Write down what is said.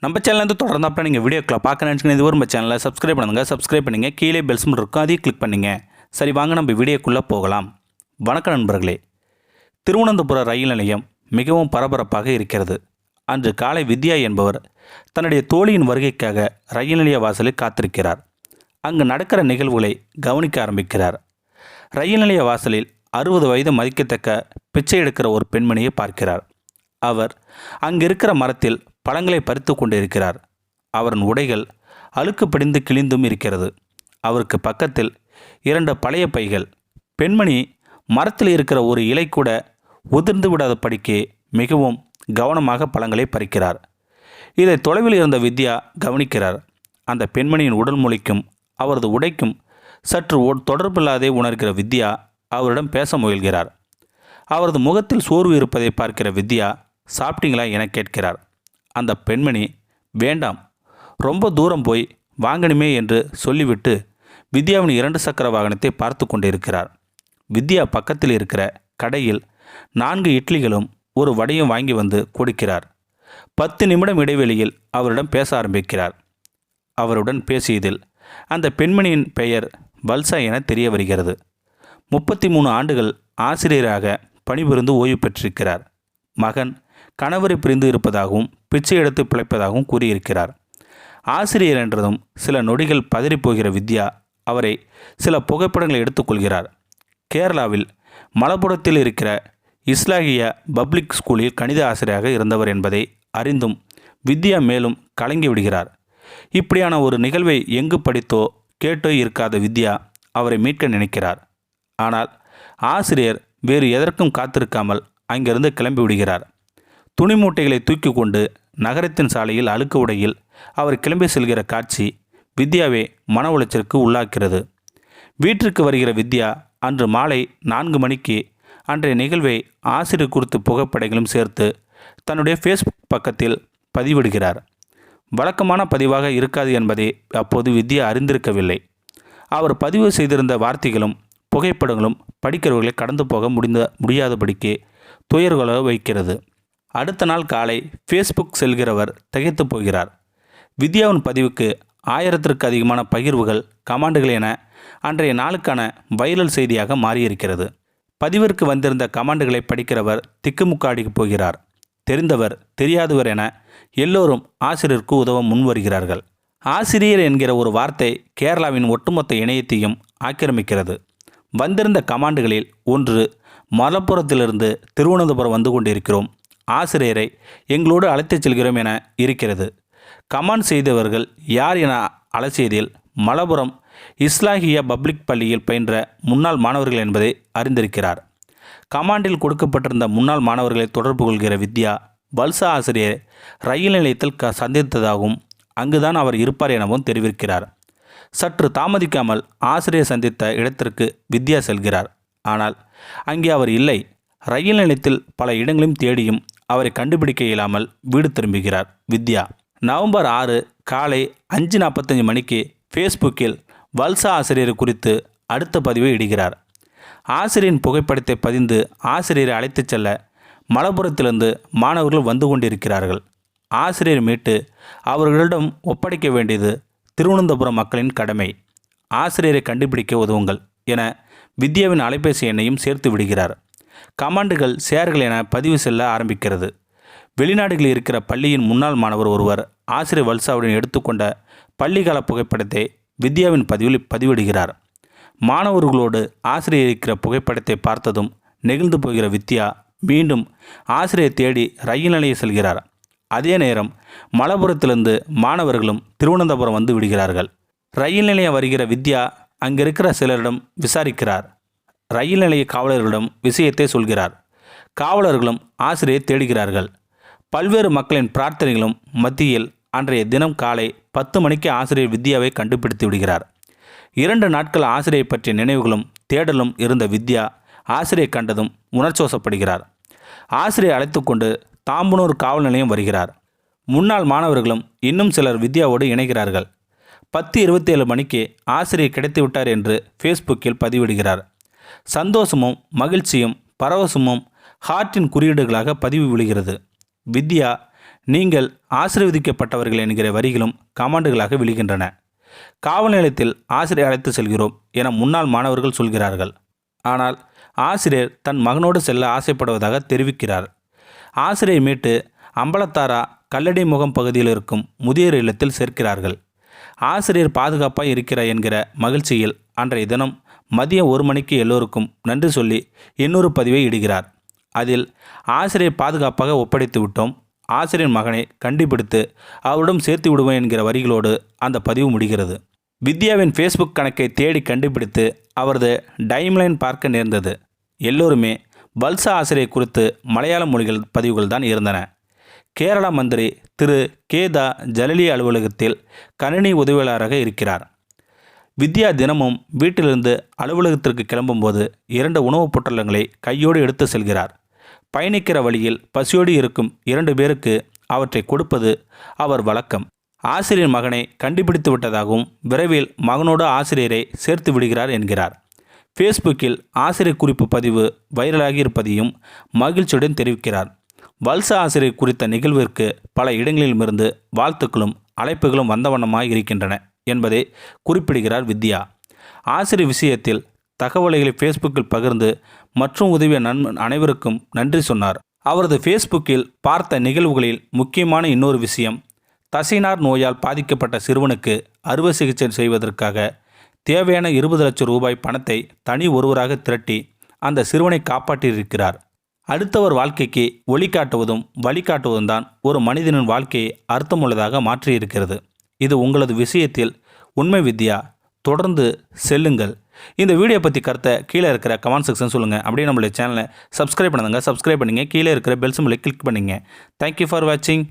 நம்ம சேனல்லேருந்து தொடர்ந்து அப்புறம் நீங்கள் வீடியோக்களை பார்க்க நினச்சிங்கன்னா இது ஒரு நம்ம சேனலில் சப்ஸ்கிரைப் பண்ணுங்கள். கீழே பெல் சிம்பிள் இருக்கும், அதையும் கிளிக் பண்ணுங்க. சரி, வாங்க நம்ம வீடியோக்குள்ளே போகலாம். வணக்கம் நண்பர்களே. திருவனந்தபுரம் ரயில் நிலையம் மிகவும் பரபரப்பாக இருக்கிறது. அன்று காலை வித்யா என்பவர் தன்னுடைய தோழியின் வருகைக்காக ரயில் நிலைய வாசலில் காத்திருக்கிறார். அங்கு நடக்கிற நிகழ்வுகளை கவனிக்க ஆரம்பிக்கிறார். ரயில் நிலைய வாசலில் 60 வயது மதிக்கத்தக்க பிச்சை எடுக்கிற ஒரு பெண்மணியை பார்க்கிறார். அவர் அங்கிருக்கிற மரத்தில் பழங்களை பறித்து கொண்டிருக்கிறார். அவரின் உடைகள் அழுக்கு படிந்து கிழிந்தும் இருக்கிறது. அவருக்கு பக்கத்தில் 2 பழைய பைகள். பெண்மணி மரத்தில் இருக்கிற ஒரு இலை கூட உதிர்ந்து விடாத படிக்கு மிகவும் கவனமாக பழங்களை பறிக்கிறார். இதை தொலைவில் இருந்த வித்யா கவனிக்கிறார். அந்த பெண்மணியின் உடல் மொழிக்கும் அவரது உடைக்கும் சற்று தொடர்பில்லாதே உணர்கிற வித்யா அவரிடம் பேச முயல்கிறார். அவரது முகத்தில் சோர்வு இருப்பதை பார்க்கிற வித்யா, சாப்பிட்டீங்களா என கேட்கிறார். அந்த பெண்மணி, வேண்டாம், ரொம்ப தூரம் போய் வாங்கணுமே என்று சொல்லிவிட்டு வித்யாவின் 2 சக்கர வாகனத்தை பார்த்து கொண்டிருக்கிறார். வித்யா பக்கத்தில் இருக்கிற கடையில் 4 இட்லிகளும் ஒரு வடையும் வாங்கி வந்து கொடுக்கிறார். 10 நிமிடம் இடைவெளியில் அவரிடம் பேச ஆரம்பிக்கிறார். அவருடன் பேசியதில் அந்த பெண்மணியின் பெயர் வல்சா என தெரிய வருகிறது. 33 ஆண்டுகள் ஆசிரியராக பணிபுரிந்து ஓய்வு பெற்றிருக்கிறார். மகன் கணவரை பிரிந்து இருப்பதாகவும் பிச்சை எடுத்து பிழைப்பதாகவும் கூறியிருக்கிறார். ஆசிரியர் என்றதும் சில நொடிகள் பதறிப்போகிற வித்யா அவரை சில புகைப்படங்களை எடுத்துக்கொள்கிறார். கேரளாவில் மலப்புரத்தில் இருக்கிற இஸ்லாகிய பப்ளிக் ஸ்கூலில் கணித ஆசிரியராக இருந்தவர் என்பதை அறிந்தும் வித்யா மேலும் கலங்கி விடுகிறார். இப்படியான ஒரு நிகழ்வை எங்கு படித்தோ கேட்டோ இருக்காத வித்யா அவரை மீட்க நினைக்கிறார். ஆனால் ஆசிரியர் வேறு எதற்கும் காத்திருக்காமல் அங்கிருந்து கிளம்பி விடுகிறார். துணி மூட்டைகளை தூக்கி கொண்டு நகரத்தின் சாலையில் அழுக்கு உடையில் அவர் கிளம்பி செல்கிற காட்சி வித்யாவை மன உளைச்சலுக்கு உள்ளாக்கிறது. வீட்டிற்கு வருகிற வித்யா அன்று மாலை 4 மணிக்கு அன்றைய நிகழ்வை ஆசிரியர் குறித்து புகைப்படங்களும் சேர்த்து தன்னுடைய ஃபேஸ்புக் பக்கத்தில் பதிவிடுகிறார். வழக்கமான பதிவாக இருக்காது என்பதை அப்போது வித்யா அறிந்திருக்கவில்லை. அவர் பதிவு செய்திருந்த வார்த்தைகளும் புகைப்படங்களும் படிக்கிறவர்களை கடந்து போக முடியாதபடிக்கு துயர்களை வைக்கிறது. அடுத்த நாள் காலை ஃபேஸ்புக் செல்கிறவர் திகைத்து போகிறார். வித்யாவின் பதிவுக்கு 1000த்திற்கு அதிகமான பகிர்வுகள், கமாண்டுகள் என அன்றைய நாளுக்கான வைரல் செய்தியாக மாறியிருக்கிறது. பதிவிற்கு வந்திருந்த கமாண்டுகளை படிக்கிறவர் திக்குமுக்காடி போகிறார். தெரிந்தவர் தெரியாதவர் என எல்லோரும் ஆசிரியருக்கு உதவ முன்வருகிறார்கள். ஆசிரியர் என்கிற ஒரு வார்த்தை கேரளாவின் ஒட்டுமொத்த இணையத்தையும் ஆக்கிரமிக்கிறது. வந்திருந்த கமாண்டுகளில் ஒன்று, மலப்புரத்திலிருந்து திருவனந்தபுரம் வந்து கொண்டிருக்கிறோம், ஆசிரியரை எங்களோடு அழைத்துச் செல்கிறோம் என இருக்கிறது. கமாண்ட் செய்தவர்கள் யார் என அலசியதில் மலப்புரம் இஸ்லாகிய பப்ளிக் பள்ளியில் பயின்ற முன்னாள் மாணவர்கள் என்பதை அறிந்திருக்கிறார். கமாண்டில் கொடுக்கப்பட்டிருந்த முன்னாள் மாணவர்களை தொடர்பு கொள்கிற வித்யா, வல்சா ஆசிரியர் ரயில் நிலையத்தில் சந்தித்ததாகவும் அங்குதான் அவர் இருப்பார் எனவும் தெரிவிக்கிறார். சற்று தாமதிக்காமல் ஆசிரியர் சந்தித்த இடத்திற்கு வித்யா செல்கிறார். ஆனால் அங்கே அவர் இல்லை. ரயில் நிலையத்தில் பல இடங்களையும் தேடியும் அவரை கண்டுபிடிக்க இயலாமல் வீடு திரும்புகிறார் வித்யா. நவம்பர் 6 காலை 5:45 மணிக்கு ஃபேஸ்புக்கில் வல்சா ஆசிரியர் குறித்து அடுத்த பதிவை இடுகிறார். ஆசிரியரின் புகைப்படத்தை பதிந்து ஆசிரியரை அழைத்துச் செல்ல மலப்புரத்திலிருந்து மாணவர்கள் வந்து கொண்டிருக்கிறார்கள். ஆசிரியர் மீட்டு அவர்களிடம் ஒப்படைக்க வேண்டியது திருவனந்தபுரம் மக்களின் கடமை. ஆசிரியரை கண்டுபிடிக்க உதவுங்கள் என வித்யாவின் அலைபேசி எண்ணையும் சேர்த்து விடுகிறார். கமாண்டுகள், ஷேர்கள் என பதிவு செல்ல ஆரம்பிக்கிறது. வெளிநாடுகளில் இருக்கிற பள்ளியின் முன்னாள் மாணவர் ஒருவர் ஆசிரியர் வல்சாவுடன் எடுத்துக்கொண்ட பள்ளிக்கால புகைப்படத்தை வித்யாவின் பதிவில் பதிவிடுகிறார். மாணவர்களோடு ஆசிரியர் இருக்கிற புகைப்படத்தை பார்த்ததும் நெகிழ்ந்து போகிற வித்யா மீண்டும் ஆசிரியரை தேடி ரயில் நிலையம் செல்கிறார். அதே நேரம் மலப்புரத்திலிருந்து மாணவர்களும் திருவனந்தபுரம் வந்து விடுகிறார்கள். ரயில் நிலையம் வருகிற வித்யா அங்கிருக்கிற சிலரிடம் விசாரிக்கிறார். ரயில் நிலைய காவலர்களிடம் விஷயத்தை சொல்கிறார். காவலர்களும் ஆசிரியரை தேடுகிறார்கள். பல்வேறு மக்களின் பிரார்த்தனைகளும் மத்தியில் அன்றைய தினம் காலை 10 மணிக்கு ஆசிரியர் வித்யாவை கண்டுபிடித்து விடுகிறார். 2 நாட்கள் ஆசிரியை பற்றிய நினைவுகளும் தேடலும் இருந்த வித்யா ஆசிரியை கண்டதும் உணர்ச்சிவசப்படுகிறார். ஆசிரியை அழைத்து கொண்டு தாம்பனூர் காவல் நிலையம் வருகிறார். முன்னாள் மாணவர்களும் இன்னும் சிலர் வித்யாவோடு இணைகிறார்கள். 10:27 மணிக்கு ஆசிரியர் கிடைத்துவிட்டார் என்று ஃபேஸ்புக்கில் பதிவிடுகிறார். சந்தோஷமும் மகிழ்ச்சியும் பரவசமும் ஹார்ட்டின் குறியீடுகளாக பதிவு விழுகிறது. வித்யா நீங்கள் ஆசீர்வதிக்கப்பட்டவர்கள் என்கிற வரிகளும் கமாண்டுகளாக விழுகின்றன. காவல் நிலையத்தில் ஆசிரியர் அழைத்து செல்கிறோம் என முன்னாள் மாணவர்கள் சொல்கிறார்கள். ஆனால் ஆசிரியர் தன் மகனோடு செல்ல ஆசைப்படுவதாக தெரிவிக்கிறார். ஆசிரியை மீட்டு அம்பலத்தாரா கல்லடி முகம் பகுதியில் இருக்கும் முதியோர் இல்லத்தில் சேர்க்கிறார்கள். ஆசிரியர் பாதுகாப்பாக இருக்கிறார் என்கிற மகிழ்ச்சியில் அன்றைய தினம் மதியம் 1 மணிக்கு எல்லோருக்கும் நன்றி சொல்லி இன்னொரு பதிவை இடுகிறார். அதில் ஆசிரியர் பாதுகாப்பாக ஒப்படைத்து விட்டோம், ஆசிரியர் மகனை கண்டுபிடித்து அவரிடம் சேர்த்து விடுவோம் என்கிற வரிகளோடு அந்த பதிவு முடிகிறது. வித்யாவின் ஃபேஸ்புக் கணக்கை தேடி கண்டுபிடித்து அவரது டைம்லைன் பார்க்க நேர்ந்தது. எல்லோருமே வல்சா ஆசிரியர் குறித்து மலையாள மொழிகள் பதிவுகள் தான் இருந்தன. கேரள மந்திரி திரு கேதா ஜலலி அலுவலகத்தில் கணினி உதவியாளராக இருக்கிறார். வித்யா தினமும் வீட்டிலிருந்து அலுவலகத்திற்கு கிளம்பும்போது 2 உணவுப் பொட்டலங்களை கையோடு எடுத்து செல்கிறார். பயணிக்கிற வழியில் பசியோடு இருக்கும் 2 பேருக்கு அவற்றை கொடுப்பது அவர் வழக்கம். ஆசிரியர் மகனை கண்டுபிடித்து விட்டதாகவும் விரைவில் மகனோடு ஆசிரியரை சேர்த்து விடுகிறார் என்கிறார். ஃபேஸ்புக்கில் ஆசிரியர் குறிப்பு பதிவு வைரலாகி இருப்பதையும் மகிழ்ச்சியுடன் தெரிவிக்கிறார். வல்சா ஆசிரியர் குறித்த நிகழ்விற்கு பல இடங்களிலுமிருந்து வாழ்த்துக்களும் அழைப்புகளும் வந்த வண்ணமாக இருக்கின்றன என்பதை குறிப்பிடுகிறார் வித்யா. ஆசிரியர் விஷயத்தில் தகவல்களை ஃபேஸ்புக்கில் பகிர்ந்து மற்றும் உதவிய அனைவருக்கும் நன்றி சொன்னார். அவரது ஃபேஸ்புக்கில் பார்த்த நிகழ்வுகளில் முக்கியமான இன்னொரு விஷயம், தசைநார் நோயால் பாதிக்கப்பட்ட சிறுவனுக்கு அறுவை சிகிச்சை செய்வதற்காக தேவையான 20 லட்சம் ரூபாய் பணத்தை தனி ஒருவராக திரட்டி அந்த சிறுவனை காப்பாற்றியிருக்கிறார். அடுத்தவர் வாழ்க்கைக்கு ஒளிகாட்டுவதும் வழிகாட்டுவதும் தான் ஒரு மனிதனின் வாழ்க்கையை அர்த்தமுள்ளதாக மாற்றியிருக்கிறது. இது உங்களது விஷயத்தில் உண்மை வித்யா. தொடர்ந்து செல்லுங்கள். இந்த வீடியோ பற்றி கருத்தை கீழே இருக்கிற கமெண்ட் செக்ஷன் சொல்லுங்கள். அப்படியே நம்மளுடைய சேனலை சப்ஸ்கிரைப் பண்ணுங்க. சப்ஸ்கிரைப் பண்ணுங்கள். கீழே இருக்கிற பெல் சிம்பலை கிளிக் பண்ணுங்கள். தேங்க்யூ ஃபார் வாட்சிங்.